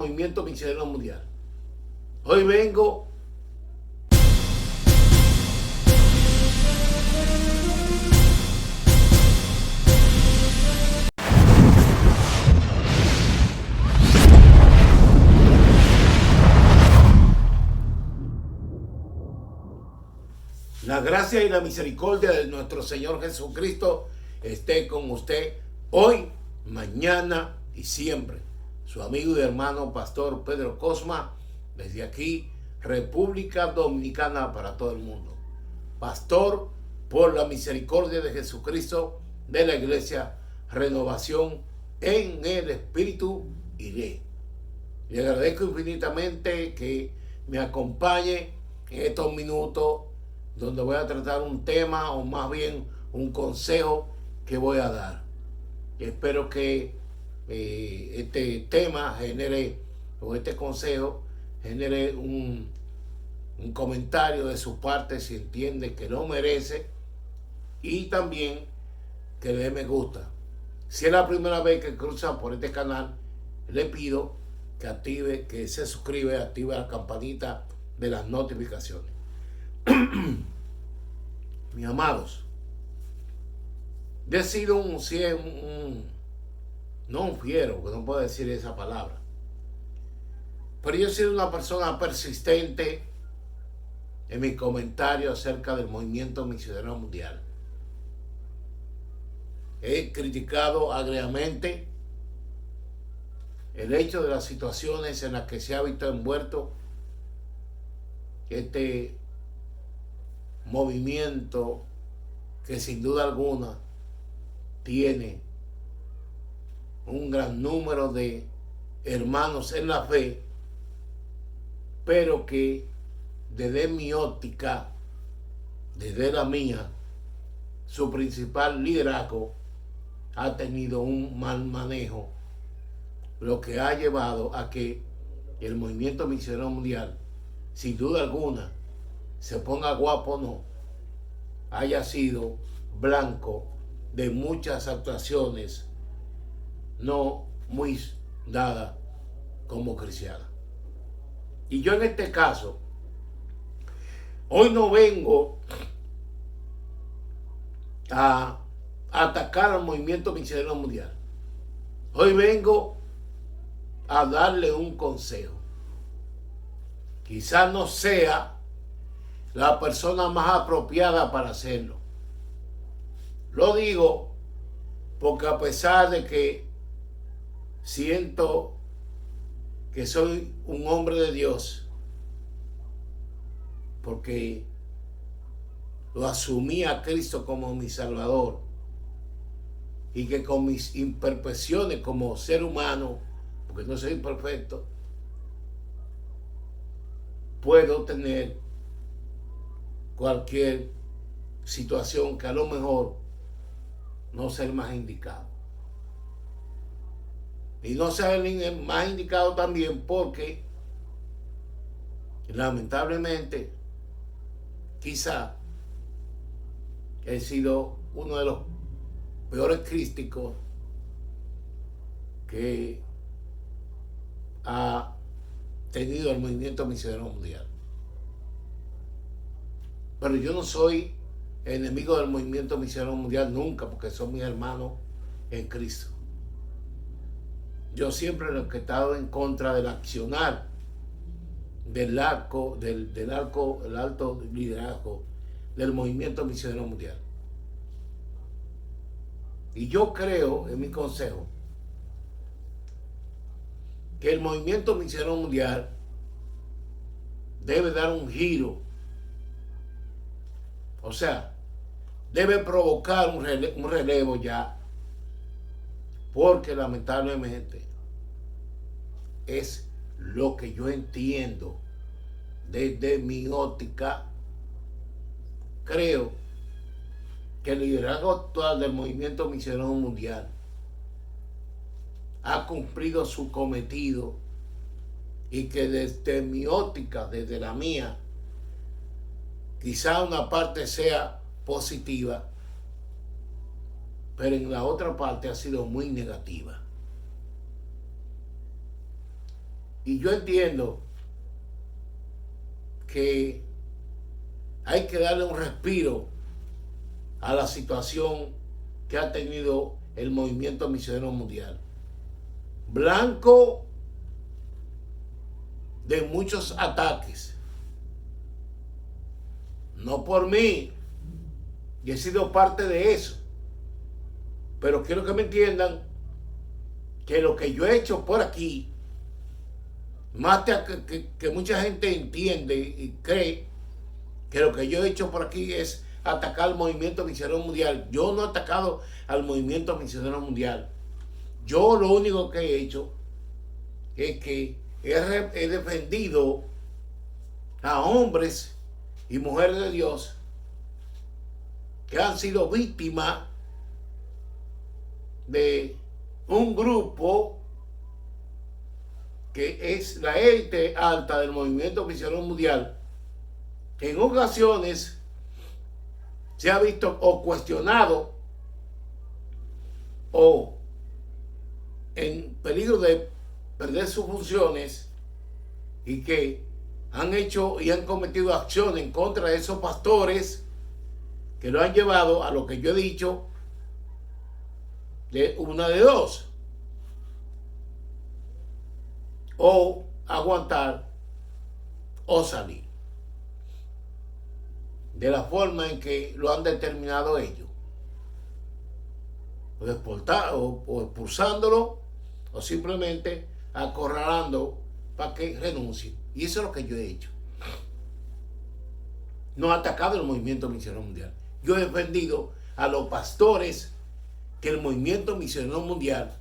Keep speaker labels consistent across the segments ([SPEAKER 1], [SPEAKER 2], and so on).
[SPEAKER 1] Movimiento Misionero Mundial. Hoy vengo la gracia y la misericordia de nuestro Señor Jesucristo esté con usted hoy, mañana y siempre. Su amigo y hermano Pastor Pedro Cosma, desde aquí, República Dominicana para todo el mundo. Pastor, por la misericordia de Jesucristo, de la Iglesia Renovación en el Espíritu iré. Le agradezco infinitamente que me acompañe en estos minutos donde voy a tratar un tema, o más bien un consejo que voy a dar. Espero que este tema genere, o este consejo genere un comentario de su parte si entiende que lo merece, y también que le dé me gusta. Si es la primera vez que cruza por este canal, le pido que active, que se suscribe, active la campanita de las notificaciones. Mis amados, yo he sido no un fiero, que no puedo decir esa palabra, pero yo he sido una persona persistente en mis comentarios acerca del movimiento misionero mundial. He criticado agriamente el hecho de las situaciones en las que se ha visto envuelto este movimiento, que sin duda alguna tiene un gran número de hermanos en la fe, pero que desde mi óptica, desde la mía, su principal liderazgo ha tenido un mal manejo, lo que ha llevado a que el movimiento misionero mundial, sin duda alguna, se ponga guapo o no, haya sido blanco de muchas actuaciones no muy dadas como cristianas. Y yo en este caso, hoy no vengo a atacar al movimiento misionero mundial. Hoy vengo a darle un consejo. Quizás no sea la persona más apropiada para hacerlo. Lo digo porque, a pesar de que siento que soy un hombre de Dios, porque lo asumí a Cristo como mi Salvador, y que con mis imperfecciones como ser humano, porque no soy perfecto, puedo tener cualquier situación que a lo mejor no sea el más indicado. Y no sea el más indicado también porque, lamentablemente, quizá he sido uno de los peores críticos que ha tenido el movimiento misionero mundial. Pero yo no soy enemigo del movimiento misionero mundial nunca, porque son mis hermanos en Cristo. Yo siempre he estado en contra del accionar del alto liderazgo del movimiento misionero mundial. Y yo creo, en mi consejo, que el movimiento misionero mundial debe dar un giro. O sea, debe provocar un relevo ya, porque lamentablemente es lo que yo entiendo desde mi óptica. Creo que el liderazgo actual del movimiento misionero mundial ha cumplido su cometido, y que desde mi óptica, desde la mía, quizá una parte sea positiva, pero en la otra parte ha sido muy negativa. Y yo entiendo que hay que darle un respiro a la situación que ha tenido el movimiento misionero mundial. Blanco de muchos ataques. No por mí, y he sido parte de eso. Pero quiero que me entiendan que lo que yo he hecho por aquí, más que mucha gente entiende y cree que lo que yo he hecho por aquí es atacar al movimiento misionero mundial. Yo no he atacado al movimiento misionero mundial. Yo lo único que he hecho es que he defendido a hombres y mujeres de Dios que han sido víctimas de un grupo que es la élite alta del movimiento misionero mundial, que en ocasiones se ha visto o cuestionado o en peligro de perder sus funciones, y que han hecho y han cometido acciones en contra de esos pastores que lo han llevado a lo que yo he dicho, de una de dos: o aguantar o salir, de la forma en que lo han determinado ellos, o expulsándolo, o simplemente acorralando para que renuncie. Y eso es lo que yo he hecho. No he atacado el movimiento misionero mundial. Yo he defendido a los pastores que el movimiento misionero mundial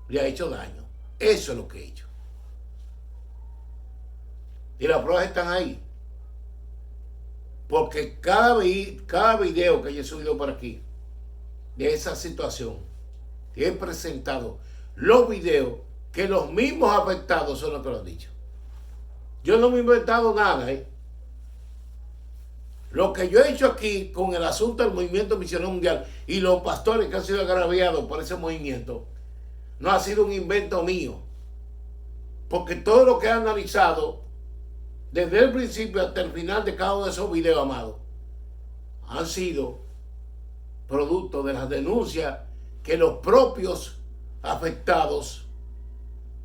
[SPEAKER 1] le ha hecho daño. Eso es lo que he hecho. Y las pruebas están ahí. Porque cada video que yo he subido por aquí de esa situación, he presentado los videos que los mismos afectados son los que lo han dicho. Yo no me he inventado nada, Lo que yo he hecho aquí con el asunto del movimiento misionero mundial y los pastores que han sido agraviados por ese movimiento, no ha sido un invento mío. Porque todo lo que he analizado desde el principio hasta el final de cada uno de esos videos, amados, han sido producto de las denuncias que los propios afectados,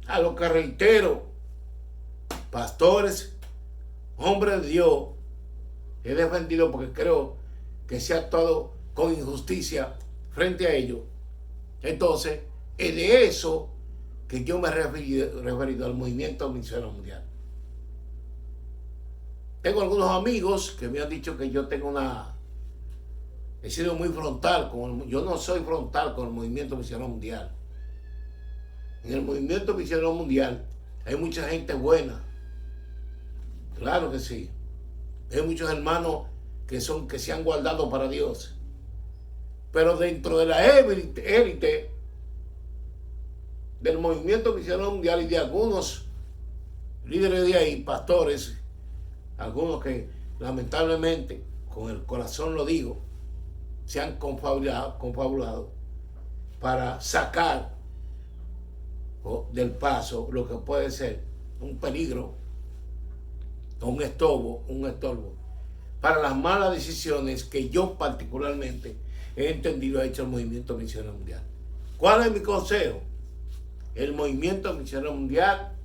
[SPEAKER 1] a lo que reitero, pastores, hombres de Dios, he defendido, porque creo que se ha actuado con injusticia frente a ellos. Entonces, es de eso que yo me he referido al movimiento misionero mundial. Tengo algunos amigos que me han dicho que yo tengo he sido muy frontal yo no soy frontal con el movimiento misionero mundial. En el movimiento misionero mundial hay mucha gente buena. Claro que sí. Hay muchos hermanos que se han guardado para Dios. Pero dentro de la élite del movimiento misionero mundial y de algunos líderes de ahí, pastores, algunos que lamentablemente, con el corazón lo digo, se han confabulado para sacar del paso lo que puede ser un peligro, un estorbo para las malas decisiones que yo particularmente he entendido ha hecho el movimiento misionero mundial. ¿Cuál es mi consejo? El movimiento misionero mundial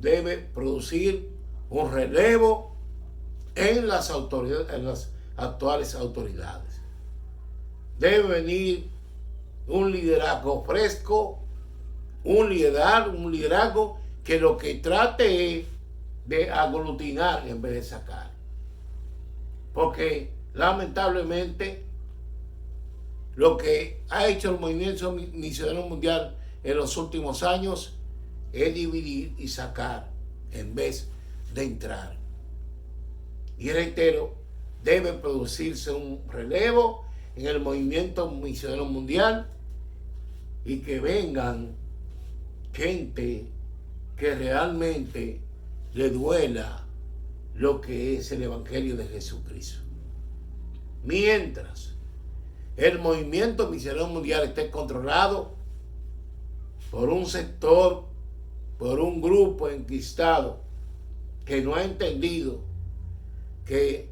[SPEAKER 1] debe producir un relevo en las actuales autoridades. Debe venir un liderazgo fresco, un liderazgo que lo que trate es de aglutinar en vez de sacar. Porque lamentablemente lo que ha hecho el movimiento misionero mundial en los últimos años es dividir y sacar en vez de entrar. Y reitero, debe producirse un relevo en el movimiento misionero mundial y que vengan gente que realmente le duela lo que es el Evangelio de Jesucristo. Mientras el movimiento misionero mundial esté controlado por un sector por un grupo enquistado que no ha entendido que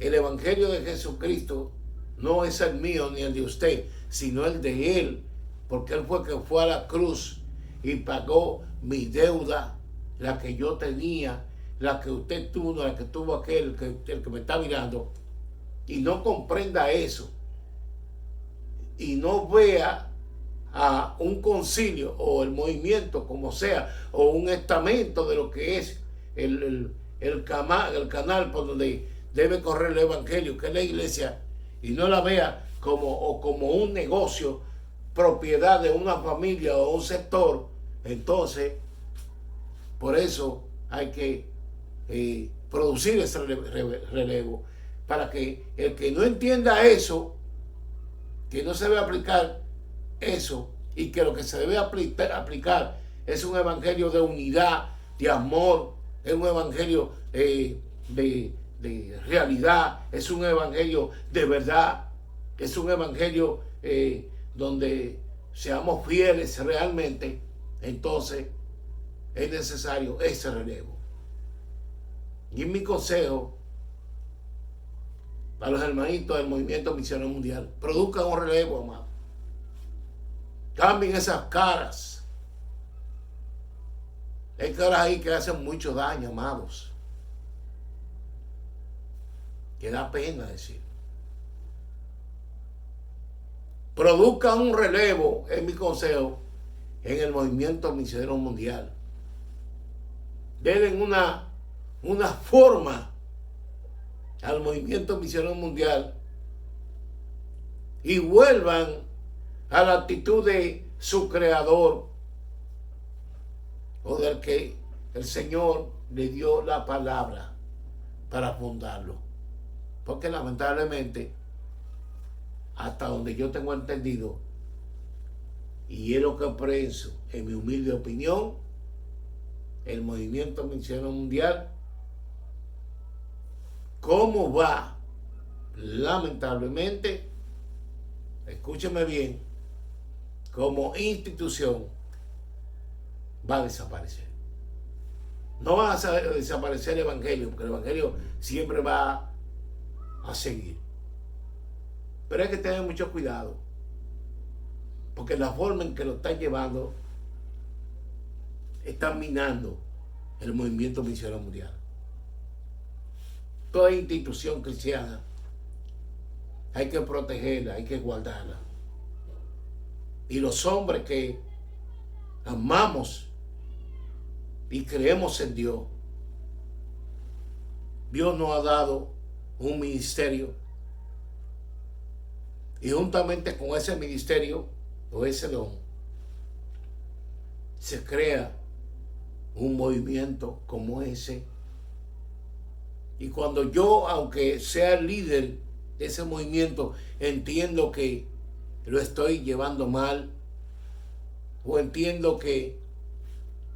[SPEAKER 1] el Evangelio de Jesucristo no es el mío ni el de usted, sino el de Él, porque Él fue que fue a la cruz y pagó mi deuda, la que yo tenía, la que usted tuvo, la que tuvo aquel, el que me está mirando, y no comprenda eso, y no vea a un concilio o el movimiento, como sea, o un estamento de lo que es el canal por donde debe correr el Evangelio, que es la iglesia, y no la vea como un negocio, propiedad de una familia o un sector. Entonces, por eso hay que producir ese relevo, para que el que no entienda eso, que no se debe aplicar eso, y que lo que se debe aplicar es un evangelio de unidad, de amor, es un evangelio de realidad, es un evangelio de verdad, es un evangelio donde seamos fieles realmente. Entonces es necesario ese relevo. Y mi consejo para los hermanitos del movimiento misionero mundial: produzcan un relevo, amado. Cambien esas caras. Hay caras ahí que hacen mucho daño, amados, que da pena decir. Produzcan un relevo, es mi consejo, en el movimiento misionero mundial. Denle una forma al movimiento misionero mundial y vuelvan a la actitud de su creador, o del que el Señor le dio la palabra para fundarlo. Porque lamentablemente, hasta donde yo tengo entendido, y es lo que pienso, en mi humilde opinión, el movimiento misionero mundial, ¿cómo va? Lamentablemente, escúcheme bien, como institución va a desaparecer. No va a desaparecer el Evangelio, porque el Evangelio siempre va a seguir. Pero hay que tener mucho cuidado, porque la forma en que lo están llevando están minando el movimiento misionero mundial. Toda institución cristiana hay que protegerla, hay que guardarla. Y los hombres que amamos y creemos en Dios, Dios nos ha dado un ministerio, y juntamente con ese ministerio o ese don se crea un movimiento como ese. Y cuando yo, aunque sea el líder de ese movimiento, entiendo que lo estoy llevando mal, o entiendo que,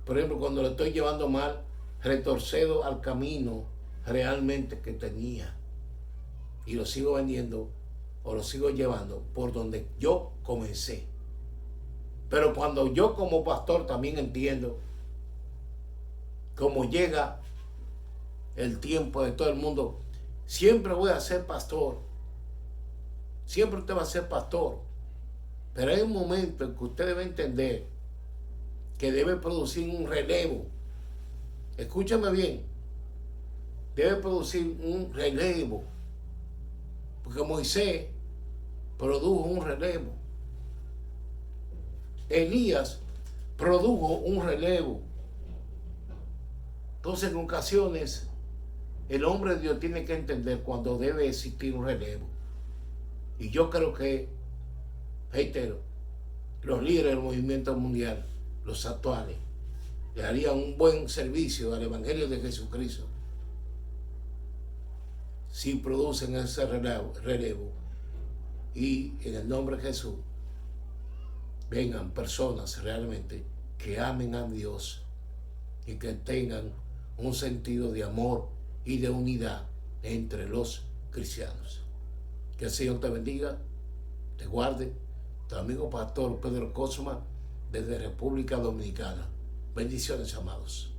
[SPEAKER 1] por ejemplo, cuando lo estoy llevando mal, retorcedo al camino realmente que tenía, y lo sigo vendiendo o lo sigo llevando por donde yo comencé. Pero cuando yo como pastor también entiendo cómo llega el tiempo de todo el mundo, siempre voy a ser pastor, siempre usted va a ser pastor, pero hay un momento en que usted debe entender que debe producir un relevo. Escúchame bien, debe producir un relevo, porque Moisés produjo un relevo, Elías produjo un relevo. Entonces, en ocasiones, el hombre de Dios tiene que entender cuando debe existir un relevo. Y yo creo que, reitero, los líderes del movimiento mundial, los actuales, le harían un buen servicio al Evangelio de Jesucristo si producen ese relevo. Y en el nombre de Jesús, vengan personas realmente que amen a Dios y que tengan un sentido de amor y de unidad entre los cristianos. Que el Señor te bendiga, te guarde. Tu amigo pastor Pedro Cosma, desde República Dominicana. Bendiciones, amados.